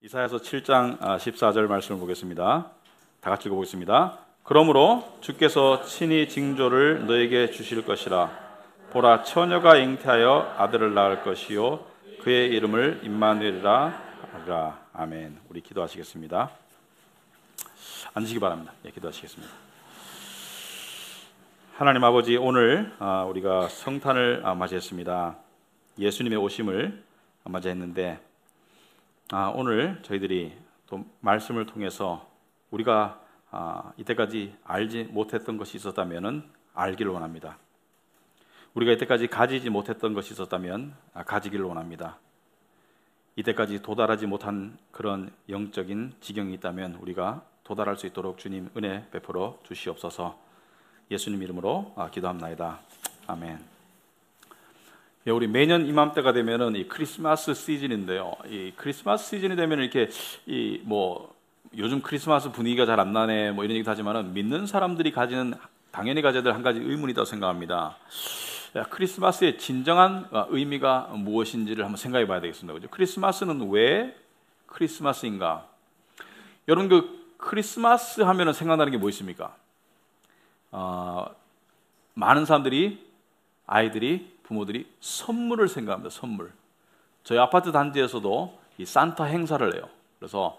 이사야서 7장 14절 말씀을 보겠습니다. 다 같이 읽어보겠습니다. 그러므로 주께서 친히 징조를 너에게 주실 것이라. 보라, 처녀가 잉태하여 아들을 낳을 것이요 그의 이름을 임마누엘이라 하리라. 아멘. 우리 기도하시겠습니다. 앉으시기 바랍니다. 기도하시겠습니다. 하나님 아버지, 오늘 우리가 성탄을 맞이했습니다. 예수님의 오심을 맞이했는데 오늘 저희들이 또 말씀을 통해서 우리가 이때까지 알지 못했던 것이 있었다면 알기를 원합니다. 우리가 이때까지 가지지 못했던 것이 있었다면 가지기를 원합니다. 이때까지 도달하지 못한 그런 영적인 지경이 있다면 우리가 도달할 수 있도록 주님 은혜 베풀어 주시옵소서. 예수님 이름으로 기도합나이다. 아멘. 우리 매년 이맘때가 되면은 이 크리스마스 시즌인데요. 이 크리스마스 시즌이 되면 이렇게 요즘 크리스마스 분위기가 잘 안 나네 이런 얘기도 하지만은 믿는 사람들이 당연히 가져야 될 한 가지 의문이 있다고 생각합니다. 크리스마스의 진정한 의미가 무엇인지를 한번 생각해 봐야 되겠습니다. 그죠? 크리스마스는 왜 크리스마스인가? 여러분, 그 크리스마스 하면은 생각나는 게 뭐 있습니까? 많은 사람들이, 아이들이, 부모들이 선물을 생각합니다. 선물. 저희 아파트 단지에서도 이 산타 행사를 해요. 그래서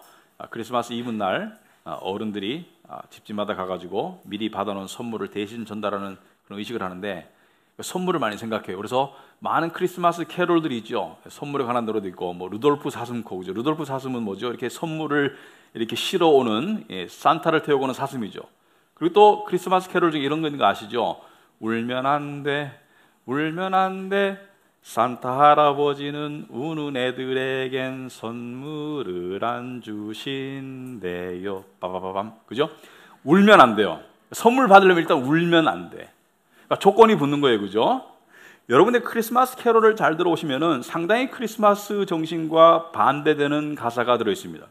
크리스마스 이브 날 어른들이 집집마다 가가지고 미리 받아놓은 선물을 대신 전달하는 그런 의식을 하는데 선물을 많이 생각해요. 그래서 많은 크리스마스 캐롤들이 있죠. 선물에 관한 노래도 있고, 루돌프 사슴코, 그죠? 루돌프 사슴은 뭐죠? 이렇게 선물을 이렇게 실어오는 산타를 태우고 오는 사슴이죠. 그리고 또 크리스마스 캐롤 중에 이런 거 있는 거 아시죠? 울면 안 돼. 울면 안 돼. 산타 할아버지는 우는 애들에겐 선물을 안 주신대요. 빠바바밤. 그죠? 울면 안 돼요. 선물 받으려면 일단 울면 안 돼. 그러니까 조건이 붙는 거예요. 그죠? 여러분의 크리스마스 캐롤을 잘 들어오시면은 상당히 크리스마스 정신과 반대되는 가사가 들어 있습니다.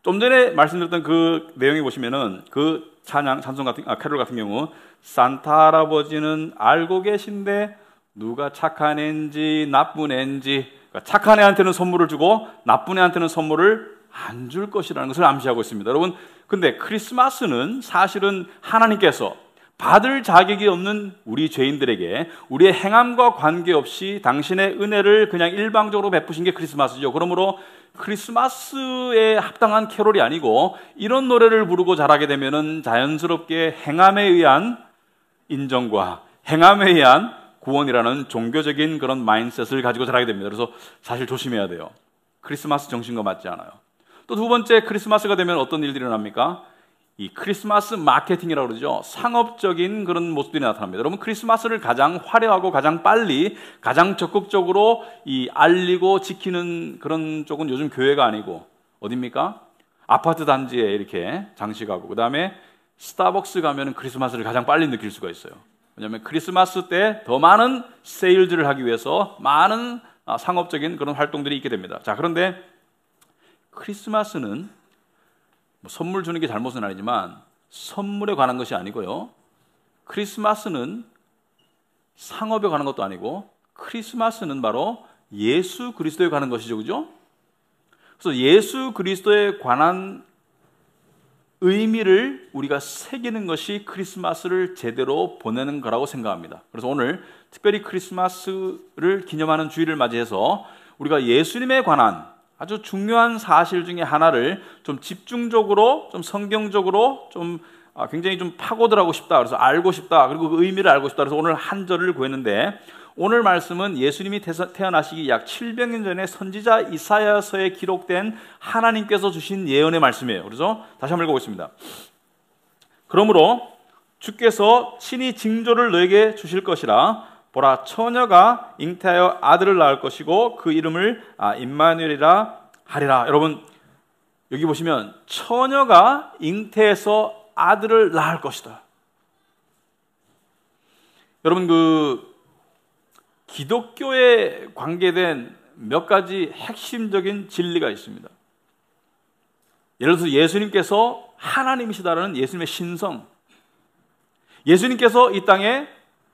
좀 전에 말씀드렸던 그 내용에 보시면은 그 찬송 같은 캐롤 같은 경우 산타 할아버지는 알고 계신데 누가 착한 애인지 나쁜 애인지, 그러니까 착한 애한테는 선물을 주고 나쁜 애한테는 선물을 안 줄 것이라는 것을 암시하고 있습니다. 여러분, 근데 크리스마스는 사실은 하나님께서 받을 자격이 없는 우리 죄인들에게 우리의 행함과 관계없이 당신의 은혜를 그냥 일방적으로 베푸신 게 크리스마스죠. 그러므로 크리스마스에 합당한 캐롤이 아니고 이런 노래를 부르고 자라게 되면은 자연스럽게 행함에 의한 인정과 행함에 의한 구원이라는 종교적인 그런 마인드셋을 가지고 자라게 됩니다. 그래서 사실 조심해야 돼요. 크리스마스 정신과 맞지 않아요. 또 두 번째, 크리스마스가 되면 어떤 일들이 일어납니까? 이 크리스마스 마케팅이라고 그러죠. 상업적인 그런 모습들이 나타납니다. 여러분, 크리스마스를 가장 화려하고 가장 빨리 가장 적극적으로 알리고 지키는 그런 쪽은 요즘 교회가 아니고 어디입니까? 아파트 단지에 이렇게 장식하고, 그 다음에 스타벅스 가면 크리스마스를 가장 빨리 느낄 수가 있어요. 왜냐하면 크리스마스 때 더 많은 세일즈를 하기 위해서 많은 상업적인 그런 활동들이 있게 됩니다. 자, 그런데 크리스마스는 선물 주는 게 잘못은 아니지만 선물에 관한 것이 아니고요. 크리스마스는 상업에 관한 것도 아니고 크리스마스는 바로 예수 그리스도에 관한 것이죠. 그죠? 그래서 예수 그리스도에 관한 의미를 우리가 새기는 것이 크리스마스를 제대로 보내는 거라고 생각합니다. 그래서 오늘 특별히 크리스마스를 기념하는 주일을 맞이해서 우리가 예수님에 관한 아주 중요한 사실 중에 하나를 좀 집중적으로, 좀 성경적으로, 좀 굉장히 좀 파고들하고 싶다. 그래서 알고 싶다. 그리고 그 의미를 알고 싶다. 그래서 오늘 한 절을 구했는데, 오늘 말씀은 예수님이 태어나시기 약 700년 전에 선지자 이사야서에 기록된 하나님께서 주신 예언의 말씀이에요. 그래서 다시 한번 읽어보겠습니다. 그러므로 주께서 친히 징조를 너에게 주실 것이라. 보라, 처녀가 잉태하여 아들을 낳을 것이고 그 이름을 임마누엘이라 하리라. 여러분, 여기 보시면 처녀가 잉태해서 아들을 낳을 것이다. 여러분, 그 기독교에 관계된 몇 가지 핵심적인 진리가 있습니다. 예를 들어서 예수님께서 하나님이시다라는 예수님의 신성, 예수님께서 이 땅에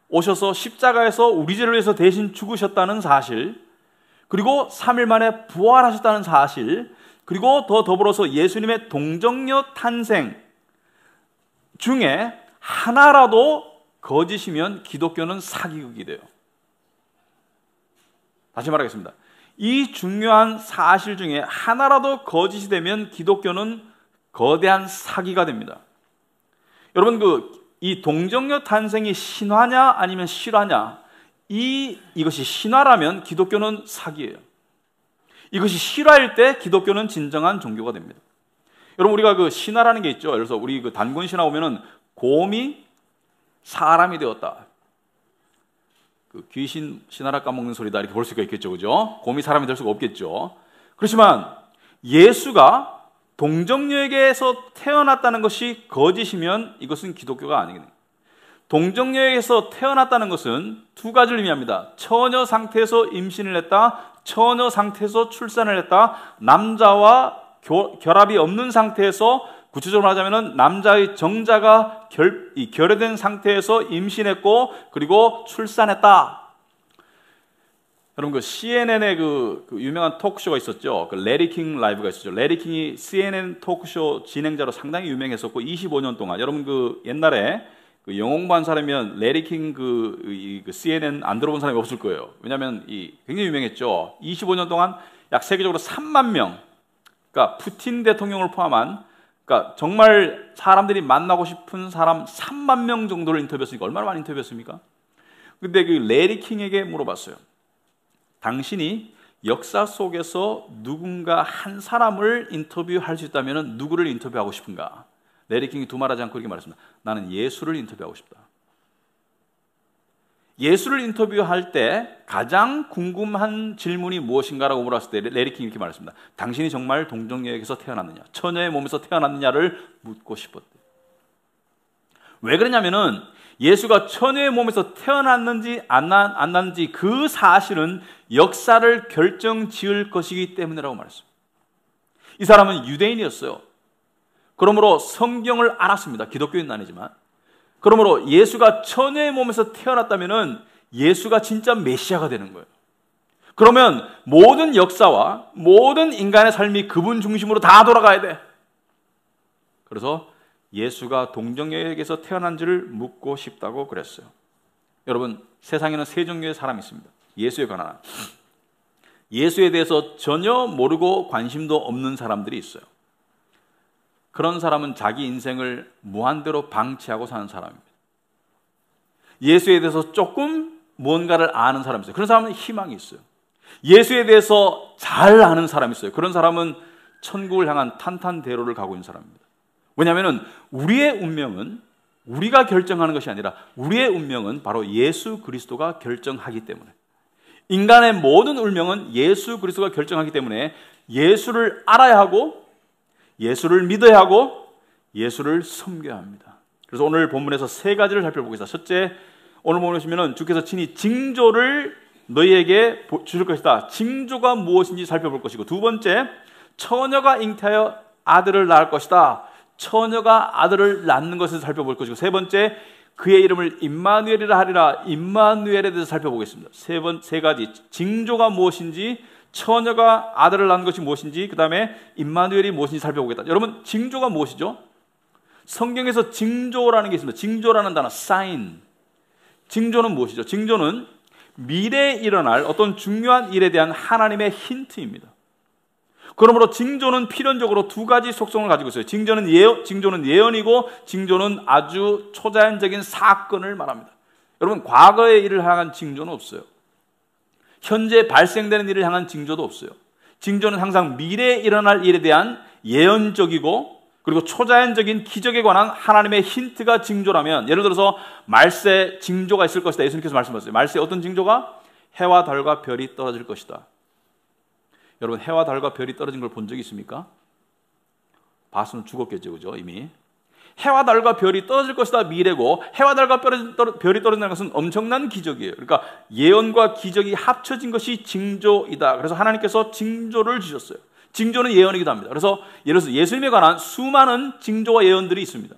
오셔서 십자가에서 우리 죄를 위해서 대신 죽으셨다는 사실, 그리고 3일 만에 부활하셨다는 사실, 그리고 더 더불어서 예수님의 동정녀 탄생 중에 하나라도 거짓이면 기독교는 사기극이 돼요. 다시 말하겠습니다. 이 중요한 사실 중에 하나라도 거짓이 되면 기독교는 거대한 사기가 됩니다. 여러분, 이 동정녀 탄생이 신화냐 아니면 실화냐, 이것이 신화라면 기독교는 사기예요. 이것이 실화일 때 기독교는 진정한 종교가 됩니다. 여러분, 우리가 신화라는 게 있죠. 그래서 우리 단군 신화 보면은 곰이 사람이 되었다. 귀신 신하라 까먹는 소리다 이렇게 볼 수가 있겠죠, 그죠? 곰이 사람이 될 수가 없겠죠. 그렇지만 예수가 동정녀에게서 태어났다는 것이 거짓이면 이것은 기독교가 아니거든요. 동정녀에게서 태어났다는 것은 두 가지를 의미합니다. 처녀 상태에서 임신을 했다, 처녀 상태에서 출산을 했다, 남자와 결합이 없는 상태에서, 구체적으로 하자면 남자의 정자가 결여된 상태에서 임신했고 그리고 출산했다. 여러분, CNN의 유명한 토크쇼가 있었죠. 레리 킹 라이브가 있었죠. 레리 킹이 CNN 토크쇼 진행자로 상당히 유명했었고 25년 동안, 여러분 옛날에 영웅반 사람이면 레리 킹 CNN 안 들어본 사람이 없을 거예요. 왜냐하면 굉장히 유명했죠. 25년 동안 약 세계적으로 3만 명, 그러니까 푸틴 대통령을 포함한, 그러니까 정말 사람들이 만나고 싶은 사람 3만 명 정도를 인터뷰했으니까 얼마나 많이 인터뷰했습니까? 근데 레리 킹에게 물어봤어요. 당신이 역사 속에서 누군가 한 사람을 인터뷰할 수 있다면 누구를 인터뷰하고 싶은가? 레리 킹이 두말하지 않고 이렇게 말했습니다. 나는 예수를 인터뷰하고 싶다. 예수를 인터뷰할 때 가장 궁금한 질문이 무엇인가라고 물었을 때 레리 킹이 이렇게 말했습니다. 당신이 정말 동정녀에게서 태어났느냐, 처녀의 몸에서 태어났느냐를 묻고 싶었대. 왜 그러냐면은 예수가 처녀의 몸에서 태어났는지 안 났는지 그 사실은 역사를 결정지을 것이기 때문이라고 말했습니다. 이 사람은 유대인이었어요. 그러므로 성경을 알았습니다. 기독교인은 아니지만. 그러므로 예수가 처녀의 몸에서 태어났다면 예수가 진짜 메시아가 되는 거예요. 그러면 모든 역사와 모든 인간의 삶이 그분 중심으로 다 돌아가야 돼. 그래서 예수가 동정녀에게서 태어난지를 묻고 싶다고 그랬어요. 여러분, 세상에는 세 종류의 사람이 있습니다. 예수에 관한, 예수에 대해서 전혀 모르고 관심도 없는 사람들이 있어요. 그런 사람은 자기 인생을 무한대로 방치하고 사는 사람입니다. 예수에 대해서 조금 뭔가를 아는 사람이 있어요. 그런 사람은 희망이 있어요. 예수에 대해서 잘 아는 사람이 있어요. 그런 사람은 천국을 향한 탄탄대로를 가고 있는 사람입니다. 왜냐하면 우리의 운명은 우리가 결정하는 것이 아니라 우리의 운명은 바로 예수 그리스도가 결정하기 때문에, 인간의 모든 운명은 예수 그리스도가 결정하기 때문에 예수를 알아야 하고 예수를 믿어야 하고 예수를 섬겨야 합니다. 그래서 오늘 본문에서 세 가지를 살펴보겠습니다. 첫째, 오늘 보시면 주께서 친히 징조를 너희에게 주실 것이다. 징조가 무엇인지 살펴볼 것이고, 두 번째, 처녀가 잉태하여 아들을 낳을 것이다. 처녀가 아들을 낳는 것을 살펴볼 것이고, 세 번째, 그의 이름을 임마누엘이라 하리라. 임마누엘에 대해서 살펴보겠습니다. 세 가지, 징조가 무엇인지, 처녀가 아들을 낳는 것이 무엇인지, 그 다음에 임마누엘이 무엇인지 살펴보겠다. 여러분, 징조가 무엇이죠? 성경에서 징조라는 게 있습니다. 징조라는 단어, sign. 징조는 무엇이죠? 징조는 미래에 일어날 어떤 중요한 일에 대한 하나님의 힌트입니다. 그러므로 징조는 필연적으로 두 가지 속성을 가지고 있어요. 징조는 예언이고, 징조는 아주 초자연적인 사건을 말합니다. 여러분, 과거의 일을 향한 징조는 없어요. 현재 발생되는 일을 향한 징조도 없어요. 징조는 항상 미래에 일어날 일에 대한 예언적이고, 그리고 초자연적인 기적에 관한 하나님의 힌트가 징조라면, 예를 들어서 말세 징조가 있을 것이다. 예수님께서 말씀하셨어요. 말세 어떤 징조가? 해와 달과 별이 떨어질 것이다. 여러분, 해와 달과 별이 떨어진 걸 본 적이 있습니까? 봤으면 죽었겠죠, 그죠? 이미. 해와 달과 별이 떨어질 것이다 미래고, 해와 달과 별이 떨어진다는 것은 엄청난 기적이에요. 그러니까 예언과 기적이 합쳐진 것이 징조이다. 그래서 하나님께서 징조를 주셨어요. 징조는 예언이기도 합니다. 그래서 예를 들어서 예수님에 관한 수많은 징조와 예언들이 있습니다.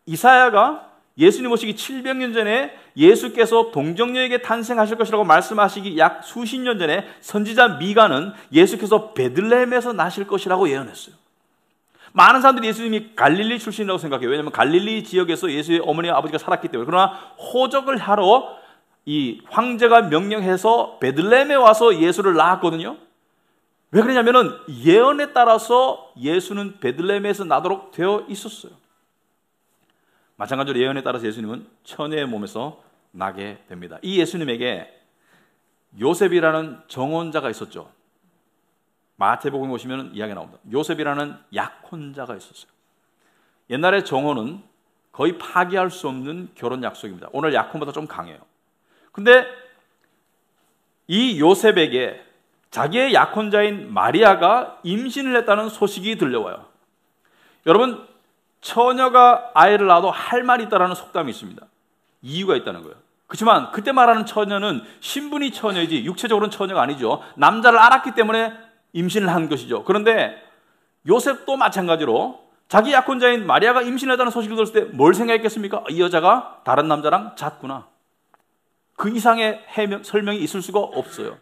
이사야가 예수님 오시기 700년 전에 예수께서 동정녀에게 탄생하실 것이라고 말씀하시기 약 수십 년 전에 선지자 미가는 예수께서 베들레헴에서 나실 것이라고 예언했어요. 많은 사람들이 예수님이 갈릴리 출신이라고 생각해요. 왜냐하면 갈릴리 지역에서 예수의 어머니와 아버지가 살았기 때문에. 그러나 호적을 하러 이 황제가 명령해서 베들레헴에 와서 예수를 낳았거든요. 왜 그러냐면은 예언에 따라서 예수는 베들레헴에서 나도록 되어 있었어요. 마찬가지로 예언에 따라서 예수님은 처녀의 몸에서 나게 됩니다. 이 예수님에게 요셉이라는 정혼자가 있었죠. 마태복음에 보시면 이야기가 나옵니다. 요셉이라는 약혼자가 있었어요. 옛날에 정혼은 거의 파기할 수 없는 결혼 약속입니다. 오늘 약혼보다 좀 강해요. 근데 이 요셉에게 자기의 약혼자인 마리아가 임신을 했다는 소식이 들려와요. 여러분, 처녀가 아이를 낳아도 할 말이 있다는 속담이 있습니다. 이유가 있다는 거예요. 그렇지만 그때 말하는 처녀는 신분이 처녀이지 육체적으로는 처녀가 아니죠. 남자를 알았기 때문에 임신을 한 것이죠. 그런데 요셉도 마찬가지로 자기 약혼자인 마리아가 임신을 했다는 소식을 들었을 때 뭘 생각했겠습니까? 이 여자가 다른 남자랑 잤구나. 그 이상의 설명이 있을 수가 없어요.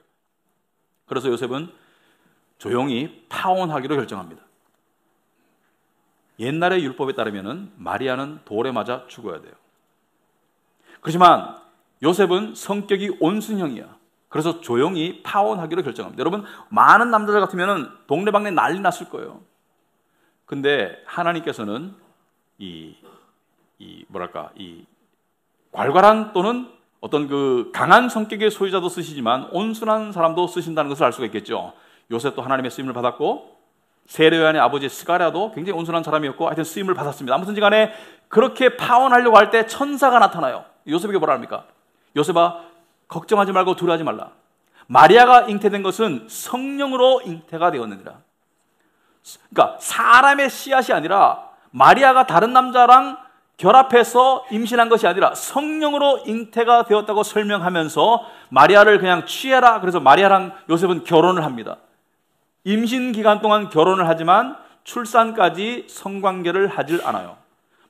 그래서 요셉은 조용히 파혼하기로 결정합니다. 옛날의 율법에 따르면 마리아는 돌에 맞아 죽어야 돼요. 그렇지만 요셉은 성격이 온순형이야. 그래서 조용히 파혼하기로 결정합니다. 여러분, 많은 남자들 같으면 동네방네 난리 났을 거예요. 근데 하나님께서는 이 괄괄한 또는 어떤 그 강한 성격의 소유자도 쓰시지만 온순한 사람도 쓰신다는 것을 알 수가 있겠죠. 요셉도 하나님의 쓰임을 받았고 세례요한의 아버지 스가랴도 굉장히 온순한 사람이었고 하여튼 쓰임을 받았습니다. 아무튼 간에 그렇게 파혼하려고 할 때 천사가 나타나요. 요셉에게 뭐라 합니까? 요셉아, 걱정하지 말고 두려워하지 말라. 마리아가 잉태된 것은 성령으로 잉태가 되었느니라. 그러니까 사람의 씨앗이 아니라 마리아가 다른 남자랑 결합해서 임신한 것이 아니라 성령으로 잉태가 되었다고 설명하면서 마리아를 그냥 취해라. 그래서 마리아랑 요셉은 결혼을 합니다. 임신 기간 동안 결혼을 하지만 출산까지 성관계를 하질 않아요.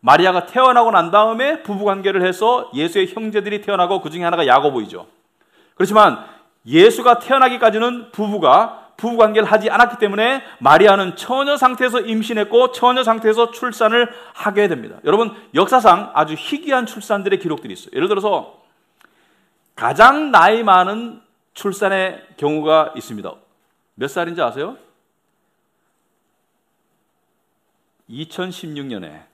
마리아가 태어나고 난 다음에 부부관계를 해서 예수의 형제들이 태어나고 그 중에 하나가 야고보이죠. 그렇지만 예수가 태어나기까지는 부부관계를 하지 않았기 때문에 마리아는 처녀 상태에서 임신했고 처녀 상태에서 출산을 하게 됩니다. 여러분, 역사상 아주 희귀한 출산들의 기록들이 있어요. 예를 들어서 가장 나이 많은 출산의 경우가 있습니다. 몇 살인지 아세요? 2016년에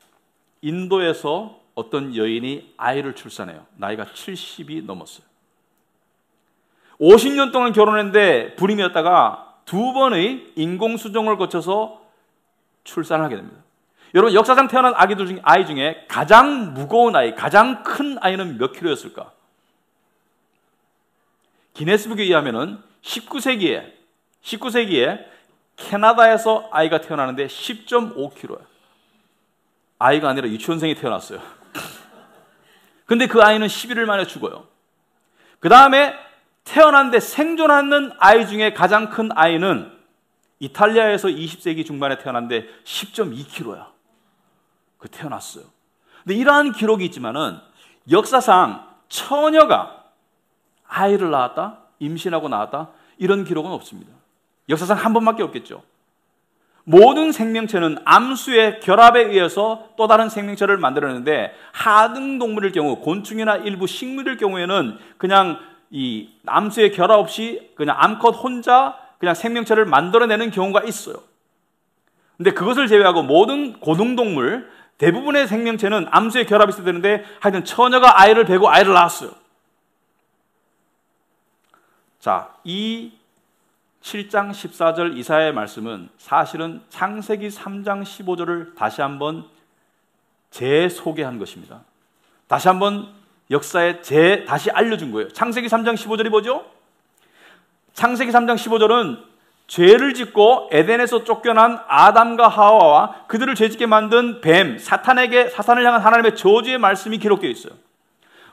인도에서 어떤 여인이 아이를 출산해요. 나이가 70이 넘었어요. 50년 동안 결혼했는데 불임이었다가 2번의 인공수정을 거쳐서 출산을 하게 됩니다. 여러분, 역사상 태어난 아이 중에 가장 무거운 아이, 가장 큰 아이는 몇 킬로였을까? 기네스북에 의하면 19세기에 캐나다에서 아이가 태어나는데 10.5kg예요. 아이가 아니라 유치원생이 태어났어요. 근데 그 아이는 11일 만에 죽어요. 그 다음에 태어났는데 생존하는 아이 중에 가장 큰 아이는 이탈리아에서 20세기 중반에 태어났는데 10.2kg야. 그 태어났어요. 근데 이러한 기록이 있지만은 역사상 처녀가 아이를 낳았다, 임신하고 낳았다, 이런 기록은 없습니다. 역사상 한 번밖에 없겠죠. 모든 생명체는 암수의 결합에 의해서 또 다른 생명체를 만들어내는데 하등동물일 경우, 곤충이나 일부 식물일 경우에는 그냥 이 암수의 결합 없이 그냥 암컷 혼자 그냥 생명체를 만들어내는 경우가 있어요. 근데 그것을 제외하고 모든 고등동물 대부분의 생명체는 암수의 결합이 있어야 되는데 하여튼 처녀가 아이를 베고 아이를 낳았어요. 자, 이 7장 14절 이사야의 말씀은 사실은 창세기 3장 15절을 다시 한번 재소개한 것입니다. 다시 한번 역사에 다시 알려준 거예요. 창세기 3장 15절이 뭐죠? 창세기 3장 15절은 죄를 짓고 에덴에서 쫓겨난 아담과 하와와 그들을 죄짓게 만든 뱀, 사탄을 향한 하나님의 저주의 말씀이 기록되어 있어요.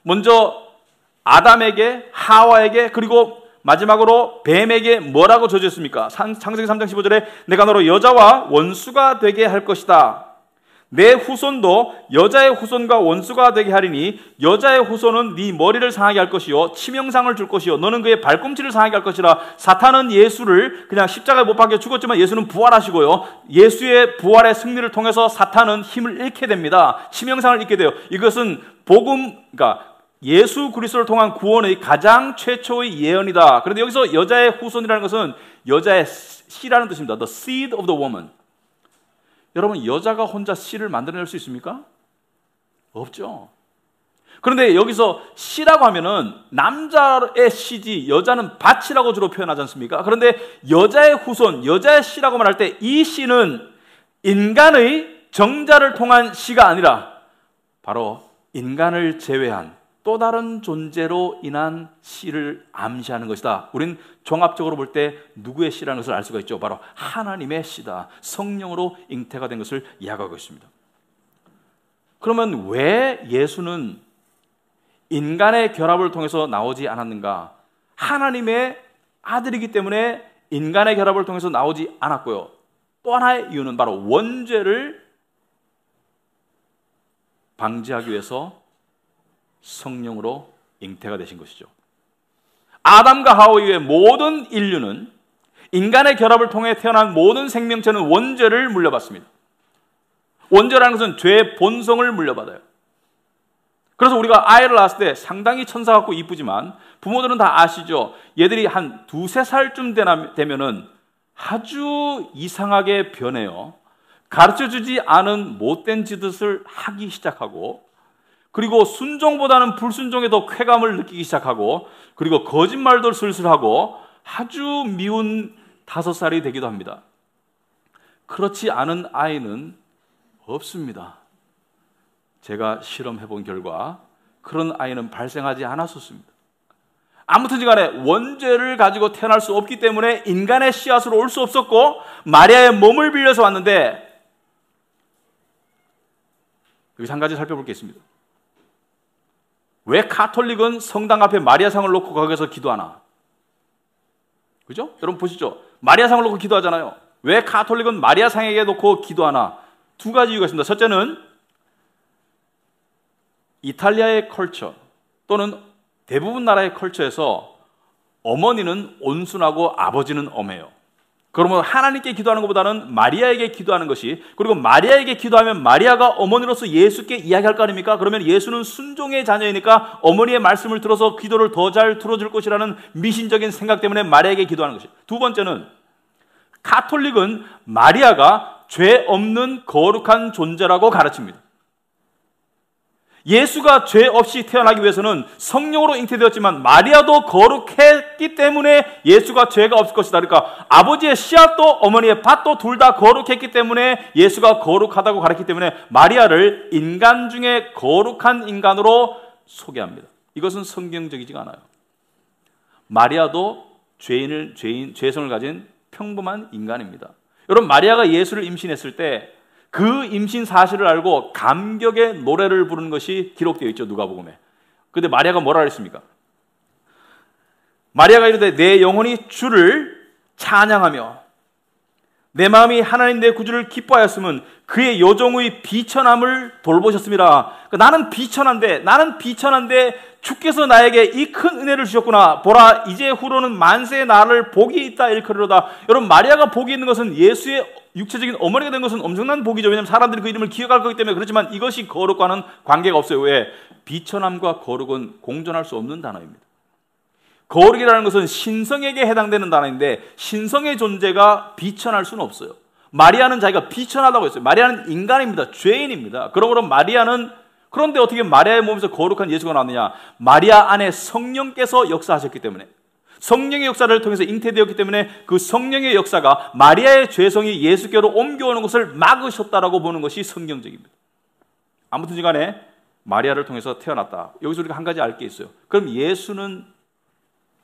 먼저 아담에게, 하와에게, 그리고 마지막으로 뱀에게 뭐라고 저주했습니까? 창세기 3장 15절에 내가 너로 여자와 원수가 되게 할 것이다. 내 후손도 여자의 후손과 원수가 되게 하리니 여자의 후손은 네 머리를 상하게 할 것이요 치명상을 줄 것이요 너는 그의 발꿈치를 상하게 할 것이라. 사탄은 예수를 그냥 십자가에 못 박혀 죽었지만 예수는 부활하시고요, 예수의 부활의 승리를 통해서 사탄은 힘을 잃게 됩니다. 치명상을 잃게 돼요. 이것은 그러니까 예수 그리스도를 통한 구원의 가장 최초의 예언이다. 그런데 여기서 여자의 후손이라는 것은 여자의 씨라는 뜻입니다. The seed of the woman. 여러분, 여자가 혼자 씨를 만들어낼 수 있습니까? 없죠. 그런데 여기서 씨라고 하면은 남자의 씨지 여자는 밭이라고 주로 표현하지 않습니까? 그런데 여자의 후손, 여자의 씨라고 말할 때 이 씨는 인간의 정자를 통한 씨가 아니라 바로 인간을 제외한 또 다른 존재로 인한 씨를 암시하는 것이다. 우린 종합적으로 볼 때 누구의 씨라는 것을 알 수가 있죠. 바로 하나님의 씨다. 성령으로 잉태가 된 것을 이야기하고 있습니다. 그러면 왜 예수는 인간의 결합을 통해서 나오지 않았는가? 하나님의 아들이기 때문에 인간의 결합을 통해서 나오지 않았고요. 또 하나의 이유는 바로 원죄를 방지하기 위해서 성령으로 잉태가 되신 것이죠. 아담과 하와 이후의 모든 인류는 인간의 결합을 통해 태어난 모든 생명체는 원죄를 물려받습니다. 원죄라는 것은 죄의 본성을 물려받아요. 그래서 우리가 아이를 낳았을 때 상당히 천사 같고 이쁘지만 부모들은 다 아시죠? 얘들이 한 2-3살쯤 되면은 아주 이상하게 변해요. 가르쳐주지 않은 못된 짓을 하기 시작하고, 그리고 순종보다는 불순종에 더 쾌감을 느끼기 시작하고, 그리고 거짓말도 슬슬하고 아주 미운 5살이 되기도 합니다. 그렇지 않은 아이는 없습니다. 제가 실험해 본 결과 그런 아이는 발생하지 않았었습니다. 아무튼 간에 원죄를 가지고 태어날 수 없기 때문에 인간의 씨앗으로 올 수 없었고, 마리아의 몸을 빌려서 왔는데, 여기서 한 가지 살펴볼 게 있습니다. 왜 가톨릭은 성당 앞에 마리아상을 놓고 거기서 기도하나? 그죠? 여러분 보시죠. 마리아상을 놓고 기도하잖아요. 왜 가톨릭은 마리아상에게 놓고 기도하나? 2가지 이유가 있습니다. 첫째는 이탈리아의 컬처 또는 대부분 나라의 컬처에서 어머니는 온순하고 아버지는 엄해요. 그러면 하나님께 기도하는 것보다는 마리아에게 기도하는 것이, 그리고 마리아에게 기도하면 마리아가 어머니로서 예수께 이야기할 거 아닙니까? 그러면 예수는 순종의 자녀이니까 어머니의 말씀을 들어서 기도를 더 잘 들어줄 것이라는 미신적인 생각 때문에 마리아에게 기도하는 것이. 2번째는 가톨릭은 마리아가 죄 없는 거룩한 존재라고 가르칩니다. 예수가 죄 없이 태어나기 위해서는 성령으로 잉태되었지만 마리아도 거룩했기 때문에 예수가 죄가 없을 것이다. 그러니까 아버지의 씨앗도 어머니의 밭도 둘 다 거룩했기 때문에 예수가 거룩하다고 가르쳤기 때문에 마리아를 인간 중에 거룩한 인간으로 소개합니다. 이것은 성경적이지가 않아요. 마리아도 죄성을 가진 평범한 인간입니다. 여러분, 마리아가 예수를 임신했을 때 그 임신 사실을 알고 감격의 노래를 부르는 것이 기록되어 있죠, 누가복음에. 그런데 마리아가 뭐라 그랬습니까? 마리아가 이르되 내 영혼이 주를 찬양하며 내 마음이 하나님 내 구주를 기뻐하였으면 그의 여종의 비천함을 돌보셨습니다. 나는 비천한데 주께서 나에게 이 큰 은혜를 주셨구나. 보라, 이제 후로는 만세의 나를 복이 있다 일컬으로다. 여러분, 마리아가 복이 있는 것은 예수의 육체적인 어머니가 된 것은 엄청난 복이죠. 왜냐하면 사람들이 그 이름을 기억할 거기 때문에. 그렇지만 이것이 거룩과는 관계가 없어요. 왜? 비천함과 거룩은 공존할 수 없는 단어입니다. 거룩이라는 것은 신성에게 해당되는 단어인데 신성의 존재가 비천할 수는 없어요. 마리아는 자기가 비천하다고 했어요. 마리아는 인간입니다. 죄인입니다. 그러므로 마리아는, 그런데 어떻게 마리아의 몸에서 거룩한 예수가 나왔느냐? 마리아 안에 성령께서 역사하셨기 때문에, 성령의 역사를 통해서 잉태되었기 때문에 그 성령의 역사가 마리아의 죄성이 예수께로 옮겨오는 것을 막으셨다라고 보는 것이 성경적입니다. 아무튼 간에 마리아를 통해서 태어났다. 여기서 우리가 한 가지 알 게 있어요. 그럼 예수는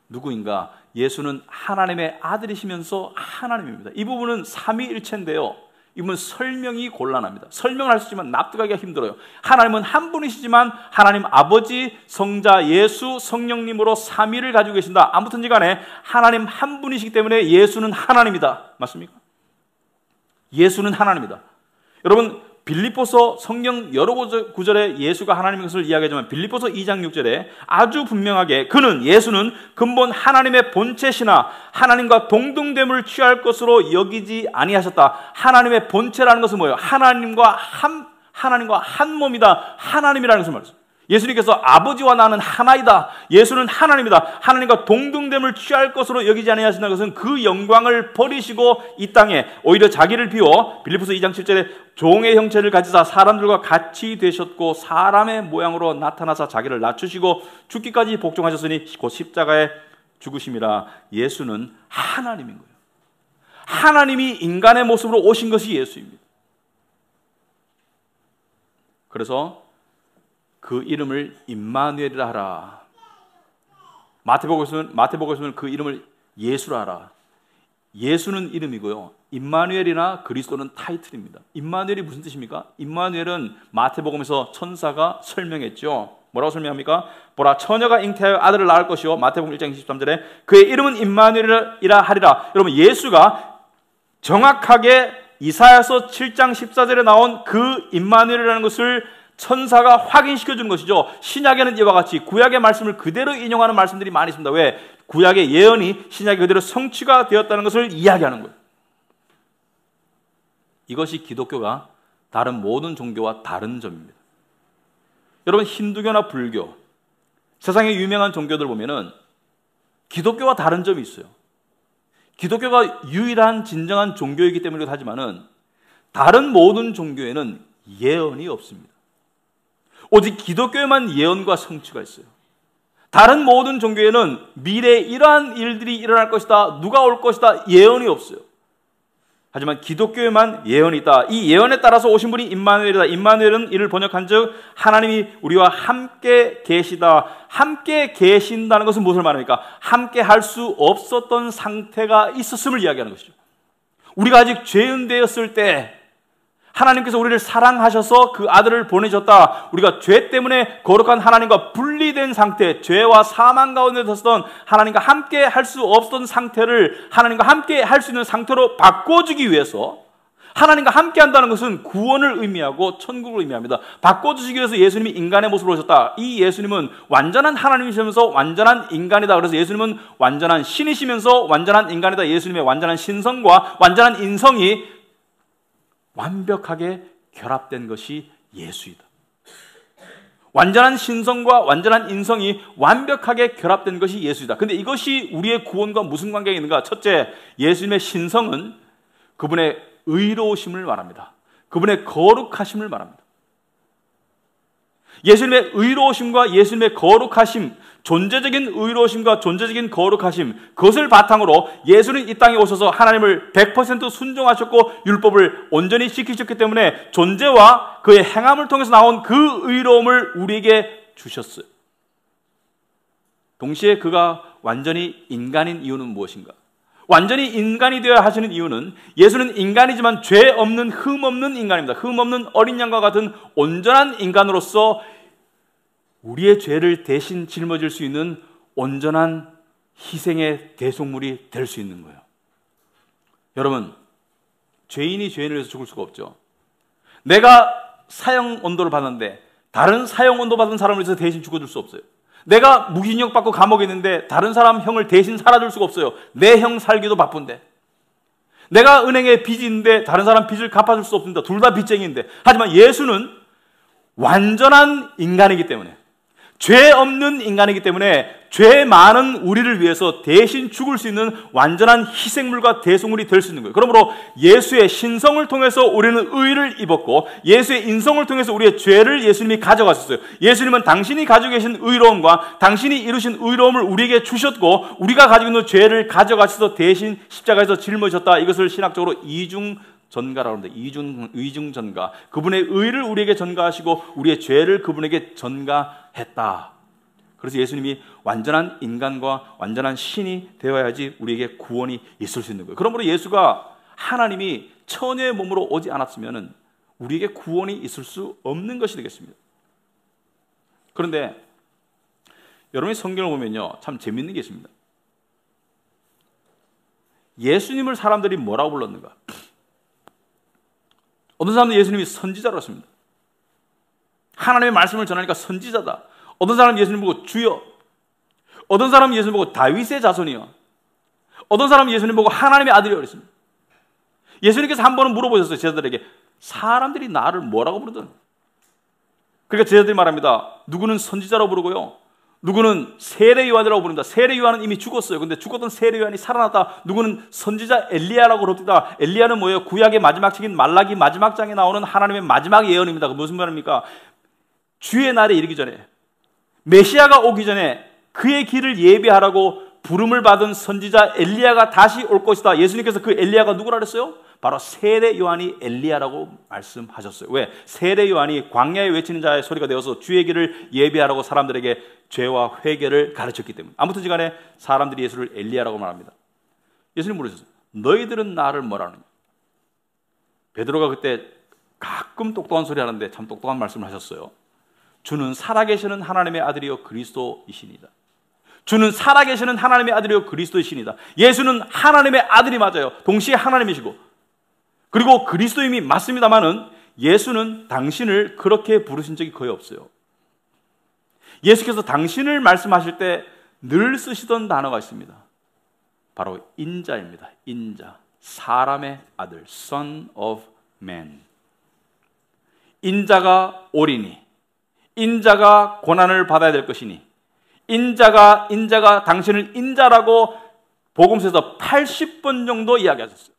누구인가? 예수는 하나님의 아들이시면서 하나님입니다. 이 부분은 삼위일체인데요, 이 부분은 설명이 곤란합니다. 설명을 할 수 있지만 납득하기가 힘들어요. 하나님은 한 분이시지만 하나님 아버지, 성자, 예수, 성령님으로 삼위를 가지고 계신다. 아무튼 간에 하나님 한 분이시기 때문에 예수는 하나님이다. 맞습니까? 예수는 하나님이다. 여러분, 빌립보서 성경 여러 구절에 예수가 하나님의 것을 이야기하지만 빌립보서 2장 6절에 아주 분명하게 예수는 근본 하나님의 본체시나 하나님과 동등됨을 취할 것으로 여기지 아니하셨다. 하나님의 본체라는 것은 뭐예요? 하나님과 한 몸이다. 하나님이라는 것을 말했어요. 예수님께서 아버지와 나는 하나이다. 예수는 하나님이다. 하나님과 동등됨을 취할 것으로 여기지 아니하신다는 것은 그 영광을 버리시고 이 땅에 오히려 자기를 비워 빌립보서 2장 7절에 종의 형체를 가지사 사람들과 같이 되셨고 사람의 모양으로 나타나사 자기를 낮추시고 죽기까지 복종하셨으니 곧 십자가에 죽으심이라. 예수는 하나님인 거예요. 하나님이 인간의 모습으로 오신 것이 예수입니다. 그래서 그 이름을 임마누엘이라 하라. 마태복음에서는 그 이름을 예수라 하라. 예수는 이름이고요, 임마누엘이나 그리스도는 타이틀입니다. 임마누엘이 무슨 뜻입니까? 임마누엘은 마태복음에서 천사가 설명했죠. 뭐라고 설명합니까? 보라, 처녀가 잉태하여 아들을 낳을 것이요, 마태복음 1장 23절에 그의 이름은 임마누엘이라 하리라. 여러분, 예수가 정확하게 이사야서 7장 14절에 나온 그 임마누엘이라는 것을 천사가 확인시켜 주는 것이죠. 신약에는 이와 같이 구약의 말씀을 그대로 인용하는 말씀들이 많이 있습니다. 왜? 구약의 예언이 신약에 그대로 성취가 되었다는 것을 이야기하는 거예요. 이것이 기독교가 다른 모든 종교와 다른 점입니다. 여러분, 힌두교나 불교, 세상의 유명한 종교들 보면은 기독교와 다른 점이 있어요. 기독교가 유일한 진정한 종교이기 때문이기도 하지만은 다른 모든 종교에는 예언이 없습니다. 오직 기독교에만 예언과 성취가 있어요. 다른 모든 종교에는 미래에 이러한 일들이 일어날 것이다, 누가 올 것이다, 예언이 없어요. 하지만 기독교에만 예언이 있다. 이 예언에 따라서 오신 분이 임마누엘이다. 임마누엘은 이를 번역한즉 하나님이 우리와 함께 계시다. 함께 계신다는 것은 무엇을 말합니까? 함께 할 수 없었던 상태가 있었음을 이야기하는 것이죠. 우리가 아직 죄인되었을 때 하나님께서 우리를 사랑하셔서 그 아들을 보내셨다. 우리가 죄 때문에 거룩한 하나님과 분리된 상태, 죄와 사망 가운데 섰던 하나님과 함께 할 수 없었던 상태를 하나님과 함께 할 수 있는 상태로 바꿔주기 위해서, 하나님과 함께 한다는 것은 구원을 의미하고 천국을 의미합니다. 바꿔주시기 위해서 예수님이 인간의 모습으로 오셨다. 이 예수님은 완전한 하나님이시면서 완전한 인간이다. 그래서 예수님은 완전한 신이시면서 완전한 인간이다. 예수님의 완전한 신성과 완전한 인성이 완벽하게 결합된 것이 예수이다. 완전한 신성과 완전한 인성이 완벽하게 결합된 것이 예수이다. 근데 이것이 우리의 구원과 무슨 관계가 있는가? 첫째, 예수님의 신성은 그분의 의로우심을 말합니다. 그분의 거룩하심을 말합니다. 예수님의 의로우심과 예수님의 거룩하심, 존재적인 의로우심과 존재적인 거룩하심, 그것을 바탕으로 예수는 이 땅에 오셔서 하나님을 100% 순종하셨고 율법을 온전히 지키셨기 때문에 존재와 그의 행함을 통해서 나온 그 의로움을 우리에게 주셨어요. 동시에 그가 완전히 인간인 이유는 무엇인가? 완전히 인간이 되어야 하시는 이유는 예수는 인간이지만 죄 없는 흠 없는 인간입니다. 흠 없는 어린 양과 같은 온전한 인간으로서 우리의 죄를 대신 짊어질 수 있는 온전한 희생의 대속물이 될 수 있는 거예요. 여러분, 죄인이 죄인을 위해서 죽을 수가 없죠. 내가 사형 온도를 받았는데 다른 사형 온도 받은 사람을 위해서 대신 죽어줄 수 없어요. 내가 무기징역 받고 감옥에 있는데 다른 사람 형을 대신 살아줄 수가 없어요. 내 형 살기도 바쁜데. 내가 은행에 빚이 있는데 다른 사람 빚을 갚아줄 수 없습니다. 둘 다 빚쟁이인데. 하지만 예수는 완전한 인간이기 때문에, 죄 없는 인간이기 때문에 죄 많은 우리를 위해서 대신 죽을 수 있는 완전한 희생물과 대속물이 될 수 있는 거예요. 그러므로 예수의 신성을 통해서 우리는 의를 입었고 예수의 인성을 통해서 우리의 죄를 예수님이 가져가셨어요. 예수님은 당신이 가지고 계신 의로움과 당신이 이루신 의로움을 우리에게 주셨고 우리가 가지고 있는 죄를 가져가셔서 대신 십자가에서 짊어지셨다. 이것을 신학적으로 이중전가라고 합니다. 이중전가. 그분의 의를 우리에게 전가하시고 우리의 죄를 그분에게 전가했다. 그래서 예수님이 완전한 인간과 완전한 신이 되어야지 우리에게 구원이 있을 수 있는 거예요. 그러므로 예수가 하나님이 처녀의 몸으로 오지 않았으면 우리에게 구원이 있을 수 없는 것이 되겠습니다. 그런데 여러분이 성경을 보면요, 참 재밌는 게 있습니다. 예수님을 사람들이 뭐라고 불렀는가? 어떤 사람은 예수님이 선지자라고 했습니다. 하나님의 말씀을 전하니까 선지자다. 어떤 사람은 예수님 보고 주여, 어떤 사람은 예수님 보고 다윗의 자손이요, 어떤 사람은 예수님 보고 하나님의 아들이라고 그랬습니다. 예수님께서 한 번은 물어보셨어요. 제자들에게 사람들이 나를 뭐라고 부르든. 그러니까 제자들이 말합니다. 누구는 선지자라고 부르고요, 누구는 세례 요한이라고 부른다. 세례 요한은 이미 죽었어요. 근데 죽었던 세례 요한이 살아났다. 누구는 선지자 엘리야라고 그럽니다. 엘리야는 뭐예요? 구약의 마지막 책인 말라기 마지막 장에 나오는 하나님의 마지막 예언입니다. 그 무슨 말입니까? 주의 날에 이르기 전에, 메시아가 오기 전에 그의 길을 예비하라고 부름을 받은 선지자 엘리야가 다시 올 것이다. 예수님께서 그 엘리야가 누구라 그랬어요? 바로 세례 요한이 엘리야라고 말씀하셨어요. 왜? 세례 요한이 광야에 외치는 자의 소리가 되어서 주의 길을 예비하라고 사람들에게 죄와 회개를 가르쳤기 때문에. 아무튼 간에 사람들이 예수를 엘리야라고 말합니다. 예수님 물으셨어요. 너희들은 나를 뭐라느냐? 베드로가 그때 가끔 똑똑한 소리 하는데 참 똑똑한 말씀을 하셨어요. 주는 살아계시는 하나님의 아들이요 그리스도이시니다. 주는 살아계시는 하나님의 아들이요 그리스도이시니다. 예수는 하나님의 아들이 맞아요. 동시에 하나님이시고, 그리고 그리스도임이 맞습니다만은 예수는 당신을 그렇게 부르신 적이 거의 없어요. 예수께서 당신을 말씀하실 때 늘 쓰시던 단어가 있습니다. 바로 인자입니다. 인자, 사람의 아들, Son of Man. 인자가 오리니, 인자가 고난을 받아야 될 것이니, 인자가 당신을 인자라고 복음서에서 80번 정도 이야기하셨어요.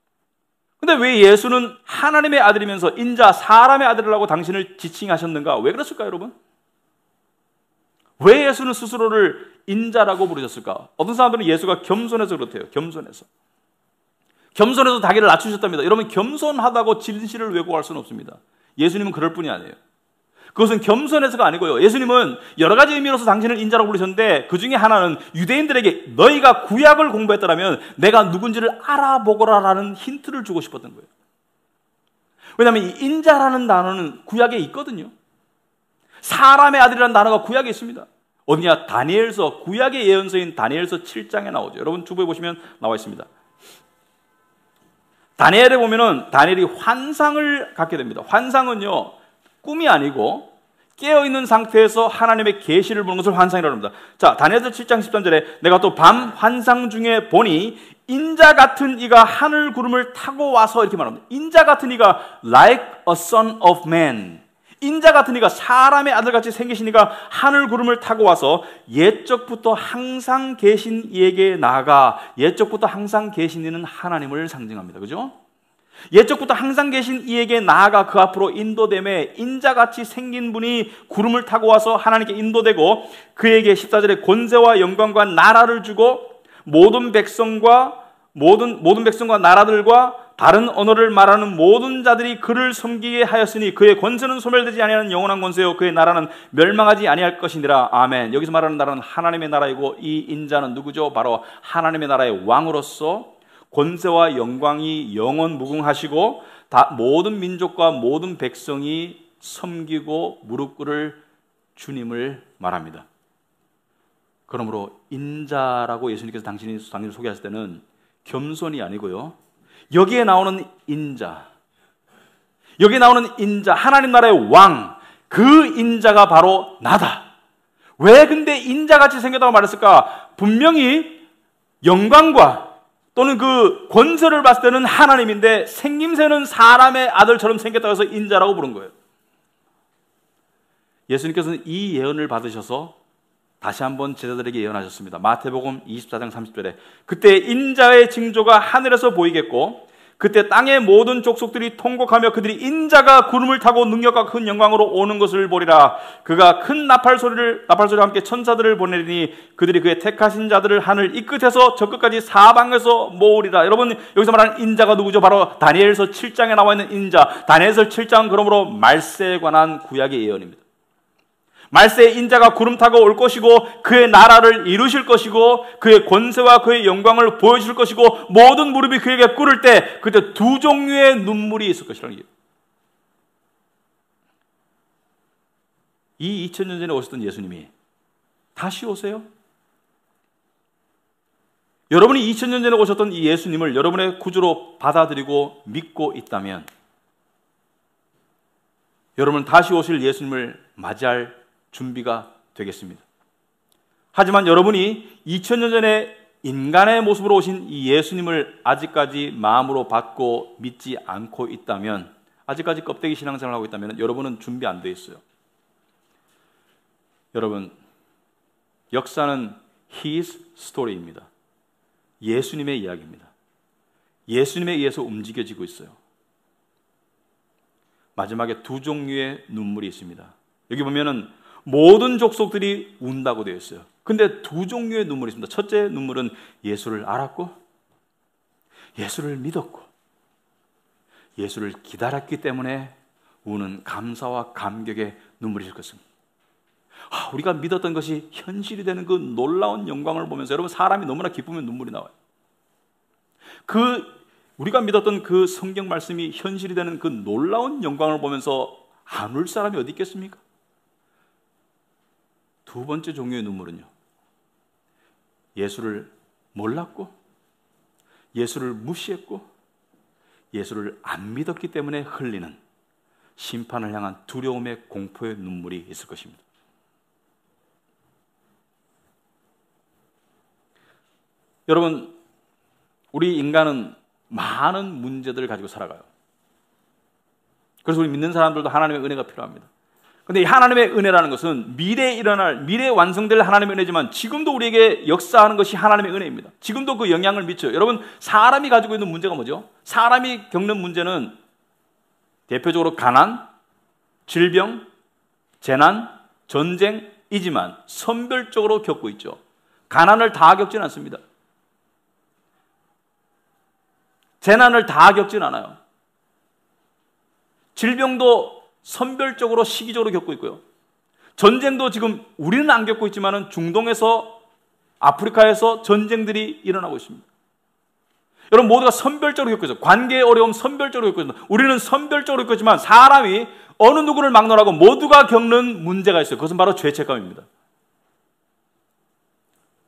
근데 왜 예수는 하나님의 아들이면서 인자, 사람의 아들이라고 당신을 지칭하셨는가? 왜 그랬을까요, 여러분? 왜 예수는 스스로를 인자라고 부르셨을까? 어떤 사람들은 예수가 겸손해서 그렇대요. 겸손해서 자기를 낮추셨답니다. 여러분, 겸손하다고 진실을 왜곡할 수는 없습니다. 예수님은 그럴 뿐이 아니에요. 그것은 겸손해서가 아니고요, 예수님은 여러 가지 의미로서 당신을 인자라고 부르셨는데 그 중에 하나는 유대인들에게 너희가 구약을 공부했더라면 내가 누군지를 알아보거라라는 힌트를 주고 싶었던 거예요. 왜냐하면 이 인자라는 단어는 구약에 있거든요. 사람의 아들이라는 단어가 구약에 있습니다. 어디냐? 다니엘서, 구약의 예언서인 다니엘서 7장에 나오죠. 여러분 주부에 보시면 나와 있습니다. 다니엘에 보면은 다니엘이 환상을 갖게 됩니다. 환상은요, 꿈이 아니고 깨어있는 상태에서 하나님의 계시를 보는 것을 환상이라고 합니다. 자, 다니엘서 7장 13절에 내가 또 밤 환상 중에 보니 인자 같은 이가 하늘 구름을 타고 와서, 이렇게 말합니다. 인자 같은 이가 like a son of man, 인자 같은 이가 사람의 아들같이 생기신 이가 하늘 구름을 타고 와서 옛적부터 항상 계신 이에게 나아가, 옛적부터 항상 계신 이는 하나님을 상징합니다. 그죠? 옛적부터 항상 계신 이에게 나아가 그 앞으로 인도됨에 인자같이 생긴 분이 구름을 타고 와서 하나님께 인도되고 그에게 14절에 권세와 영광과 나라를 주고 모든 백성과 나라들과 다른 언어를 말하는 모든 자들이 그를 섬기게 하였으니 그의 권세는 소멸되지 아니하는 영원한 권세요 그의 나라는 멸망하지 아니할 것이니라. 아멘. 여기서 말하는 나라는 하나님의 나라이고 이 인자는 누구죠? 바로 하나님의 나라의 왕으로서 권세와 영광이 영원 무궁하시고 모든 민족과 모든 백성이 섬기고 무릎 꿇을 주님을 말합니다. 그러므로 인자라고 예수님께서 당신을 소개하실 때는 겸손이 아니고요, 여기에 나오는 인자, 하나님 나라의 왕, 그 인자가 바로 나다. 왜 근데 인자같이 생겼다고 말했을까? 분명히 영광과 또는 그 권세를 봤을 때는 하나님인데 생김새는 사람의 아들처럼 생겼다고 해서 인자라고 부른 거예요. 예수님께서는 이 예언을 받으셔서 다시 한번 제자들에게 예언하셨습니다. 마태복음 24장 30절에 그때 인자의 징조가 하늘에서 보이겠고 그때 땅의 모든 족속들이 통곡하며 그들이 인자가 구름을 타고 능력과 큰 영광으로 오는 것을 보리라. 그가 큰 나팔소리와 함께 천사들을 보내리니 그들이 그의 택하신 자들을 하늘 이 끝에서 저 끝까지 사방에서 모으리라. 여러분, 여기서 말하는 인자가 누구죠? 바로 다니엘서 7장에 나와 있는 인자. 다니엘서 7장은 그러므로 말세에 관한 구약의 예언입니다. 말세에 인자가 구름 타고 올 것이고 그의 나라를 이루실 것이고 그의 권세와 그의 영광을 보여주실 것이고 모든 무릎이 그에게 꿇을 때 그때 두 종류의 눈물이 있을 것이라는 얘기예요. 이 2000년 전에 오셨던 예수님이 다시 오세요? 여러분이 2000년 전에 오셨던 이 예수님을 여러분의 구주로 받아들이고 믿고 있다면 여러분 다시 오실 예수님을 맞이할 준비가 되겠습니다. 하지만 여러분이 2000년 전에 인간의 모습으로 오신 이 예수님을 아직까지 마음으로 받고 믿지 않고 있다면, 아직까지 껍데기 신앙생활을 하고 있다면 여러분은 준비 안 돼 있어요. 여러분, 역사는 His story입니다. 예수님의 이야기입니다. 예수님에 의해서 움직여지고 있어요. 마지막에 두 종류의 눈물이 있습니다. 여기 보면은 모든 족속들이 운다고 되어 있어요. 근데 두 종류의 눈물이 있습니다. 첫째 눈물은 예수를 알았고, 예수를 믿었고, 예수를 기다렸기 때문에 우는 감사와 감격의 눈물이 있을 것입니다. 우리가 믿었던 것이 현실이 되는 그 놀라운 영광을 보면서, 여러분, 사람이 너무나 기쁘면 눈물이 나와요. 우리가 믿었던 그 성경 말씀이 현실이 되는 그 놀라운 영광을 보면서 안 울 사람이 어디 있겠습니까? 두 번째 종류의 눈물은요, 예수를 몰랐고, 예수를 무시했고, 예수를 안 믿었기 때문에 흘리는 심판을 향한 두려움의 공포의 눈물이 있을 것입니다. 여러분, 우리 인간은 많은 문제들을 가지고 살아가요. 그래서 우리 믿는 사람들도 하나님의 은혜가 필요합니다. 그런데 이 하나님의 은혜라는 것은 미래에 일어날, 미래에 완성될 하나님의 은혜지만 지금도 우리에게 역사하는 것이 하나님의 은혜입니다. 지금도 그 영향을 미쳐요. 여러분, 사람이 가지고 있는 문제가 뭐죠? 사람이 겪는 문제는 대표적으로 가난, 질병, 재난, 전쟁이지만 선별적으로 겪고 있죠. 가난을 다 겪지는 않습니다. 재난을 다 겪진 않아요. 질병도 선별적으로 시기적으로 겪고 있고요. 전쟁도 지금 우리는 안 겪고 있지만 중동에서, 아프리카에서 전쟁들이 일어나고 있습니다. 여러분, 모두가 선별적으로 겪고 있어요. 관계의 어려움 선별적으로 겪고 있습니다. 우리는 선별적으로 겪고 있지만 사람이 어느 누구를 막론하고 모두가 겪는 문제가 있어요. 그것은 바로 죄책감입니다.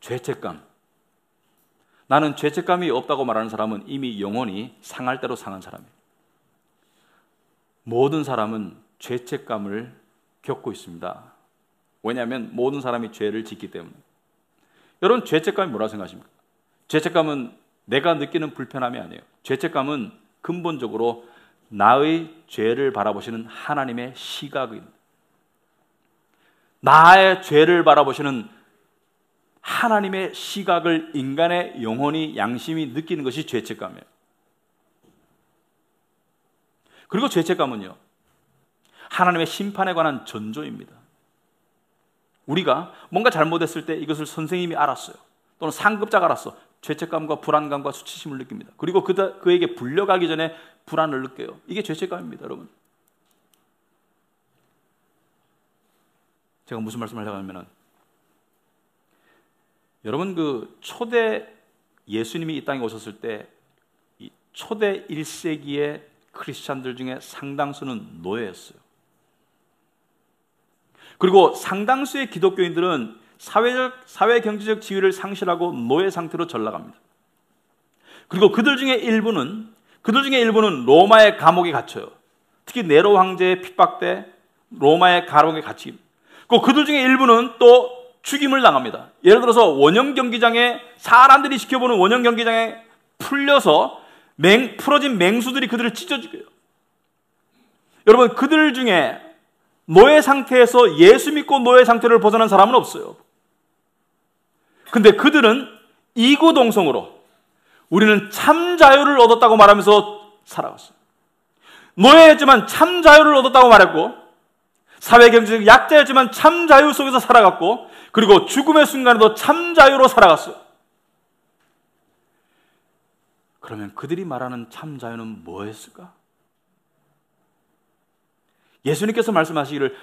죄책감. 나는 죄책감이 없다고 말하는 사람은 이미 영혼이 상할 대로 상한 사람이에요. 모든 사람은 죄책감을 겪고 있습니다. 왜냐하면 모든 사람이 죄를 짓기 때문에. 여러분, 죄책감이 뭐라고 생각하십니까? 죄책감은 내가 느끼는 불편함이 아니에요. 죄책감은 근본적으로 나의 죄를 바라보시는 하나님의 시각입니다. 나의 죄를 바라보시는 하나님의 시각을 인간의 영혼이, 양심이 느끼는 것이 죄책감이에요. 그리고 죄책감은요, 하나님의 심판에 관한 전조입니다. 우리가 뭔가 잘못했을 때 이것을 선생님이 알았어요. 또는 상급자가 알았어. 죄책감과 불안감과 수치심을 느낍니다. 그리고 그에게 불려가기 전에 불안을 느껴요. 이게 죄책감입니다, 여러분. 제가 무슨 말씀을 하려고 하면은, 여러분, 그 초대 예수님이 이 땅에 오셨을 때 이 초대 1세기의 크리스찬들 중에 상당수는 노예였어요. 그리고 상당수의 기독교인들은 사회 경제적 지위를 상실하고 노예 상태로 전락합니다. 그리고 그들 중에 일부는 로마의 감옥에 갇혀요. 특히 네로 황제의 핍박 때 로마의 감옥에 갇힙니다. 그들 중에 일부는 또 죽임을 당합니다. 예를 들어서 원형 경기장에, 사람들이 지켜보는 원형 경기장에 풀려서 풀어진 맹수들이 그들을 찢어 죽여요. 여러분, 그들 중에 노예 상태에서 예수 믿고 노예 상태를 벗어난 사람은 없어요. 근데 그들은 이구동성으로 우리는 참 자유를 얻었다고 말하면서 살아갔어요. 노예였지만 참 자유를 얻었다고 말했고, 사회경제적 약자였지만 참 자유 속에서 살아갔고, 그리고 죽음의 순간에도 참 자유로 살아갔어요. 그러면 그들이 말하는 참 자유는 뭐였을까? 예수님께서 말씀하시기를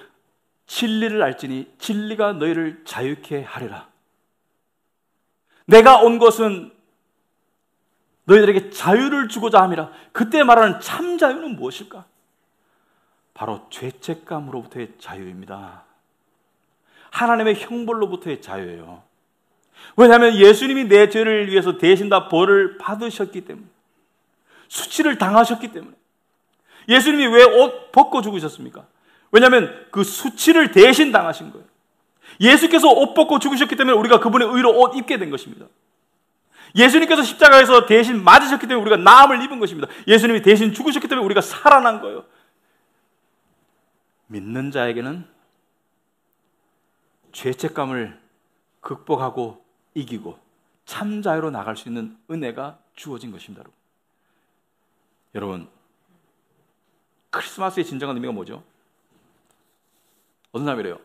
진리를 알지니 진리가 너희를 자유케 하리라. 내가 온 것은 너희들에게 자유를 주고자 함이라. 그때 말하는 참 자유는 무엇일까? 바로 죄책감으로부터의 자유입니다. 하나님의 형벌로부터의 자유예요. 왜냐하면 예수님이 내 죄를 위해서 대신 다 벌을 받으셨기 때문에, 수치를 당하셨기 때문에. 예수님이 왜 옷 벗고 죽으셨습니까? 왜냐하면 그 수치를 대신 당하신 거예요. 예수께서 옷 벗고 죽으셨기 때문에 우리가 그분의 의로 옷 입게 된 것입니다. 예수님께서 십자가에서 대신 맞으셨기 때문에 우리가 나음을 입은 것입니다. 예수님이 대신 죽으셨기 때문에 우리가 살아난 거예요. 믿는 자에게는 죄책감을 극복하고 이기고 참 자유로 나갈 수 있는 은혜가 주어진 것입니다. 여러분, 크리스마스의 진정한 의미가 뭐죠? 어떤 사람이 이래요.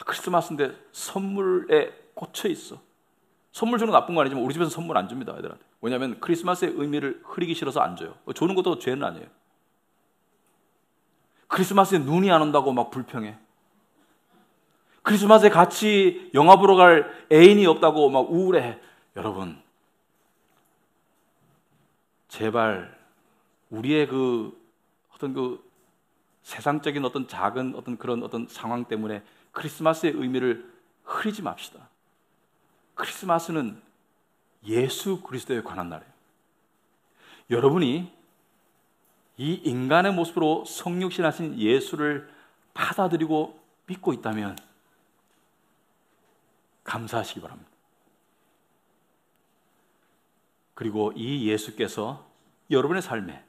크리스마스인데 선물에 꽂혀 있어. 선물 주는 거 나쁜 거 아니지만 우리 집에서 선물 안 줍니다, 애들한테. 왜냐하면 크리스마스의 의미를 흐리기 싫어서 안 줘요. 주는 것도 죄는 아니에요. 크리스마스에 눈이 안 온다고 막 불평해. 크리스마스에 같이 영화 보러 갈 애인이 없다고 막 우울해. 여러분, 제발 우리의 어떤 세상적인 어떤 작은 어떤 그런 어떤 상황 때문에 크리스마스의 의미를 흐리지 맙시다. 크리스마스는 예수 그리스도에 관한 날이에요. 여러분이 이 인간의 모습으로 성육신하신 예수를 받아들이고 믿고 있다면 감사하시기 바랍니다. 그리고 이 예수께서 여러분의 삶에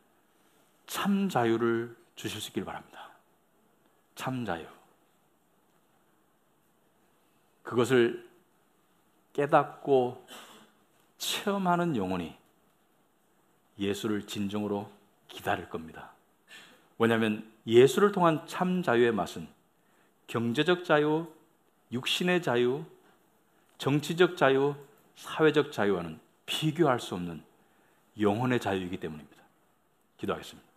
참 자유를 주실 수 있길 바랍니다. 참 자유. 그것을 깨닫고 체험하는 영혼이 예수를 진정으로 기다릴 겁니다. 왜냐하면 예수를 통한 참 자유의 맛은 경제적 자유, 육신의 자유, 정치적 자유, 사회적 자유와는 비교할 수 없는 영혼의 자유이기 때문입니다. 기도하겠습니다.